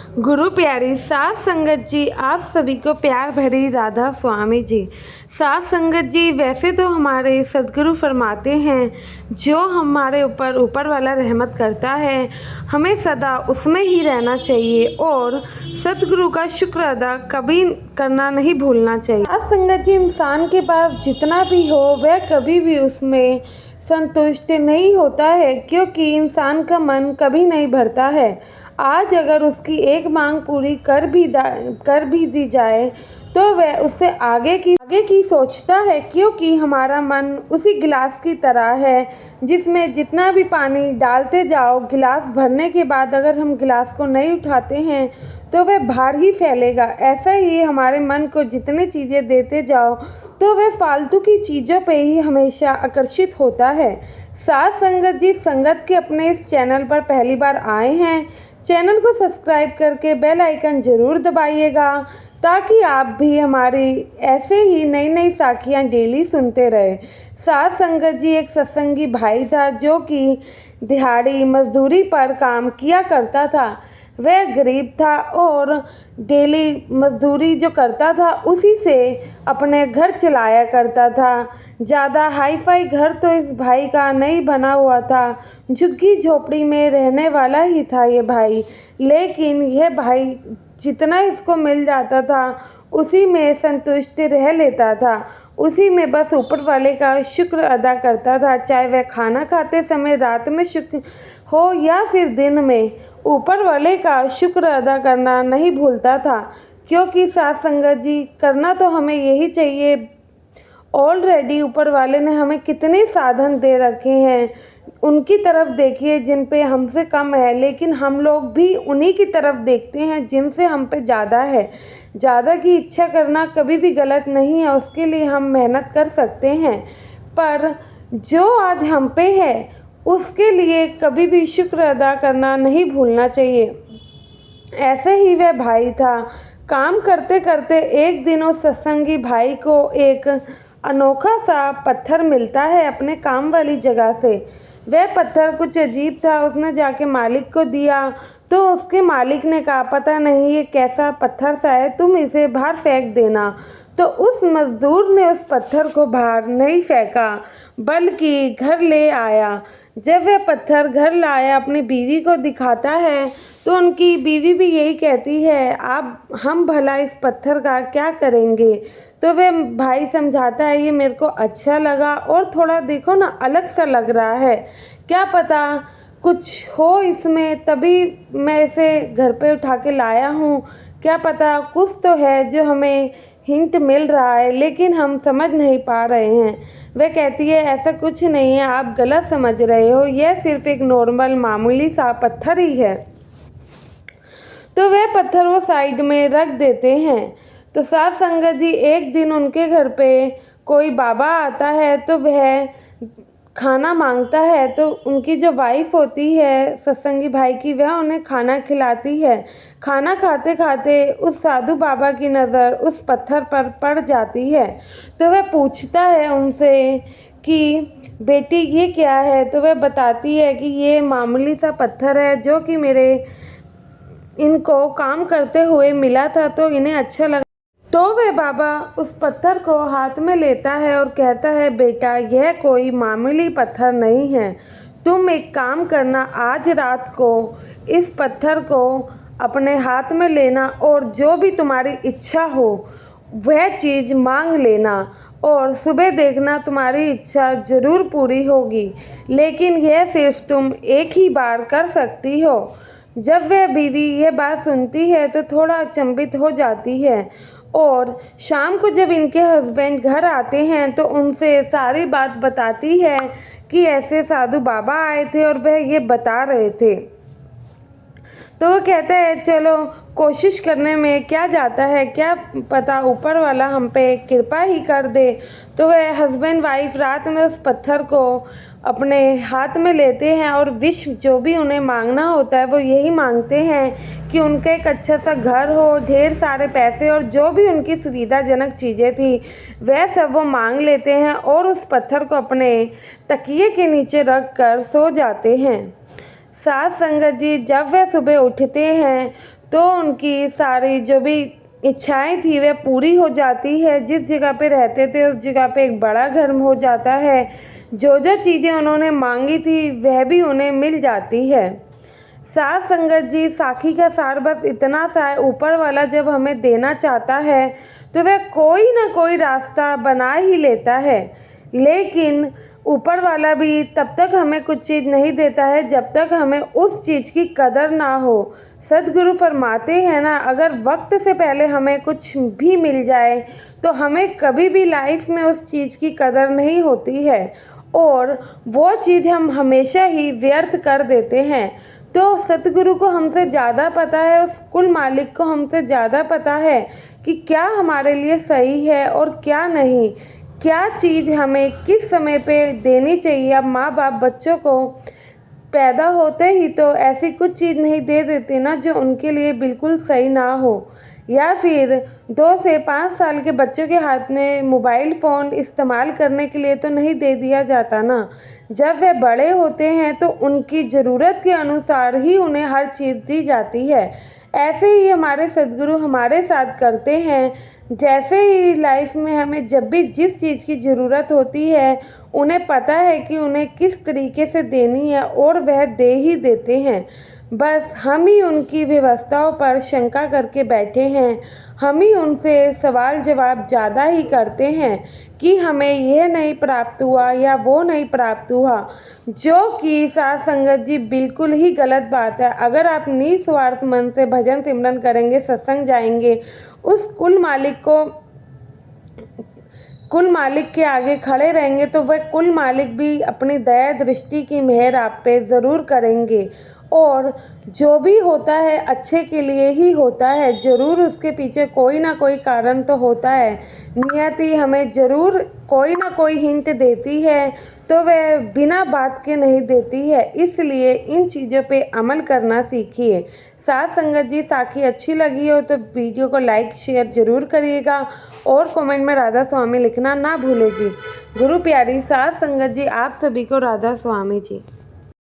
गुरु प्यारी साध संगत जी, आप सभी को प्यार भरी राधा स्वामी जी। साध संगत जी, वैसे तो हमारे सदगुरु फरमाते हैं जो हमारे ऊपर वाला रहमत करता है हमें सदा उसमें ही रहना चाहिए और सदगुरु का शुक्र अदा कभी करना नहीं भूलना चाहिए। साध संगत जी, इंसान के पास जितना भी हो वह कभी भी उसमें संतुष्ट नहीं होता है, क्योंकि इंसान का मन कभी नहीं भरता है। आज अगर उसकी एक मांग पूरी कर भी दी जाए तो वह उससे आगे की सोचता है, क्योंकि हमारा मन उसी गिलास की तरह है जिसमें जितना भी पानी डालते जाओ, गिलास भरने के बाद अगर हम गिलास को नहीं उठाते हैं तो वह बाहर ही फैलेगा। ऐसा ही हमारे मन को जितनी चीज़ें देते जाओ तो वह फालतू की चीज़ों पे ही हमेशा आकर्षित होता है। साध संगत जी, संगत के अपने इस चैनल पर पहली बार आए हैं, चैनल को सब्सक्राइब करके बेल आइकन ज़रूर दबाइएगा ताकि आप भी हमारी ऐसे ही नई नई साखियाँ डेली सुनते रहे। साध संगत जी, एक सत्संगी भाई था जो कि दिहाड़ी मजदूरी पर काम किया करता था। वह गरीब था और डेली मजदूरी जो करता था उसी से अपने घर चलाया करता था। ज़्यादा हाई फाई घर तो इस भाई का नहीं बना हुआ था, झुग्गी झोपड़ी में रहने वाला ही था ये भाई। लेकिन यह भाई जितना इसको मिल जाता था उसी में संतुष्ट रह लेता था, उसी में बस ऊपर वाले का शुक्र अदा करता था। चाहे वह खाना खाते समय रात में शुक्र हो या फिर दिन में, ऊपर वाले का शुक्र अदा करना नहीं भूलता था। क्योंकि साध संगत जी, करना तो हमें यही चाहिए। ऑलरेडी ऊपर वाले ने हमें कितने साधन दे रखे हैं, उनकी तरफ देखिए जिन पे हमसे कम है, लेकिन हम लोग भी उन्हीं की तरफ देखते हैं जिनसे हम पे ज़्यादा है। ज़्यादा की इच्छा करना कभी भी गलत नहीं है, उसके लिए हम मेहनत कर सकते हैं, पर जो आज हम पे है उसके लिए कभी भी शुक्र अदा करना नहीं भूलना चाहिए। ऐसे ही वह भाई था। काम करते करते एक दिन उस सत्संगी भाई को एक अनोखा सा पत्थर मिलता है अपने काम वाली जगह से। वह पत्थर कुछ अजीब था। उसने जाके मालिक को दिया तो उसके मालिक ने कहा, पता नहीं ये कैसा पत्थर सा है, तुम इसे बाहर फेंक देना। तो उस मजदूर ने उस पत्थर को बाहर नहीं फेंका बल्कि घर ले आया। जब वह पत्थर घर लाया अपनी बीवी को दिखाता है तो उनकी बीवी भी यही कहती है, आप हम भला इस पत्थर का क्या करेंगे। तो वह भाई समझाता है, ये मेरे को अच्छा लगा और थोड़ा देखो ना अलग सा लग रहा है, क्या पता कुछ हो इसमें, तभी मैं इसे घर पे उठा के लाया हूँ। क्या पता कुछ तो है जो हमें हिंट मिल रहा है लेकिन हम समझ नहीं पा रहे हैं। वह कहती है, ऐसा कुछ नहीं है, आप गलत समझ रहे हो, यह सिर्फ एक नॉर्मल मामूली सा पत्थर ही है। तो वह पत्थर वो साइड में रख देते हैं। तो साध संगत जी, एक दिन उनके घर पे कोई बाबा आता है तो वह खाना मांगता है, तो उनकी जो वाइफ होती है सत्संगी भाई की, वह उन्हें खाना खिलाती है। खाना खाते खाते उस साधु बाबा की नज़र उस पत्थर पर पड़ जाती है। तो वह पूछता है उनसे कि बेटी ये क्या है। तो वह बताती है कि ये मामूली सा पत्थर है जो कि मेरे इनको काम करते हुए मिला था तो इन्हें अच्छा लगा। तो वह बाबा उस पत्थर को हाथ में लेता है और कहता है, बेटा यह कोई मामूली पत्थर नहीं है, तुम एक काम करना, आज रात को इस पत्थर को अपने हाथ में लेना और जो भी तुम्हारी इच्छा हो वह चीज़ मांग लेना और सुबह देखना तुम्हारी इच्छा ज़रूर पूरी होगी, लेकिन यह सिर्फ तुम एक ही बार कर सकती हो। जब वह बीवी यह बात सुनती है तो थोड़ा अचंभित हो जाती है और शाम को जब इनके हस्बैंड घर आते हैं तो उनसे सारी बात बताती है कि ऐसे साधु बाबा आए थे और वह ये बता रहे थे। तो वो कहते हैं, चलो कोशिश करने में क्या जाता है, क्या पता ऊपर वाला हम पे कृपा ही कर दे। तो वह हस्बैंड वाइफ रात में उस पत्थर को अपने हाथ में लेते हैं और विश जो भी उन्हें मांगना होता है वो यही मांगते हैं कि उनका एक अच्छा सा घर हो, ढेर सारे पैसे और जो भी उनकी सुविधाजनक चीज़ें थी वह सब वो मांग लेते हैं और उस पत्थर को अपने तकिए के नीचे रख कर सो जाते हैं। साध संगत जी, जब वह सुबह उठते हैं तो उनकी सारी जो भी इच्छाएं थी वह पूरी हो जाती है। जिस जगह पे रहते थे उस जगह पे एक बड़ा घर हो जाता है। जो जो चीज़ें उन्होंने मांगी थी वह भी उन्हें मिल जाती है। साथ संगत जी, साखी का सार बस इतना सा है, ऊपर वाला जब हमें देना चाहता है तो वह कोई ना कोई रास्ता बना ही लेता है। लेकिन ऊपर वाला भी तब तक हमें कुछ चीज़ नहीं देता है जब तक हमें उस चीज़ की कदर ना हो। सद्गुरु फरमाते हैं ना, अगर वक्त से पहले हमें कुछ भी मिल जाए तो हमें कभी भी लाइफ में उस चीज़ की कदर नहीं होती है और वो चीज़ हम हमेशा ही व्यर्थ कर देते हैं। तो सतगुरु को हमसे ज़्यादा पता है, उस कुल मालिक को हमसे ज़्यादा पता है कि क्या हमारे लिए सही है और क्या नहीं, क्या चीज़ हमें किस समय पे देनी चाहिए। अब माँ बाप बच्चों को पैदा होते ही तो ऐसी कुछ चीज़ नहीं दे देते ना जो उनके लिए बिल्कुल सही ना हो, या फिर 2 से 5 साल के बच्चों के हाथ में मोबाइल फ़ोन इस्तेमाल करने के लिए तो नहीं दे दिया जाता ना। जब वे बड़े होते हैं तो उनकी ज़रूरत के अनुसार ही उन्हें हर चीज़ दी जाती है। ऐसे ही हमारे सद्गुरु हमारे साथ करते हैं। जैसे ही लाइफ में हमें जब भी जिस चीज़ की ज़रूरत होती है उन्हें पता है कि उन्हें किस तरीके से देनी है और वह दे ही देते हैं। बस हम ही उनकी व्यवस्थाओं पर शंका करके बैठे हैं। हम ही उनसे सवाल जवाब ज़्यादा ही करते हैं कि हमें यह नहीं प्राप्त हुआ या वो नहीं प्राप्त हुआ, जो कि साथ संगत जी बिल्कुल ही गलत बात है। अगर आप निस्वार्थ मन से भजन सिमरन करेंगे, सत्संग जाएंगे, उस कुल मालिक के आगे खड़े रहेंगे तो वह कुल मालिक भी अपनी दया दृष्टि की मेहर आप पे ज़रूर करेंगे। और जो भी होता है अच्छे के लिए ही होता है, ज़रूर उसके पीछे कोई ना कोई कारण तो होता है। नियति हमें ज़रूर कोई ना कोई हिंट देती है तो वह बिना बात के नहीं देती है, इसलिए इन चीज़ों पे अमल करना सीखिए। साथ संगत जी, साखी अच्छी लगी हो तो वीडियो को लाइक शेयर ज़रूर करिएगा और कमेंट में राधा स्वामी लिखना ना भूले जी। गुरु प्यारी साथ संगत जी, आप सभी को राधा स्वामी जी।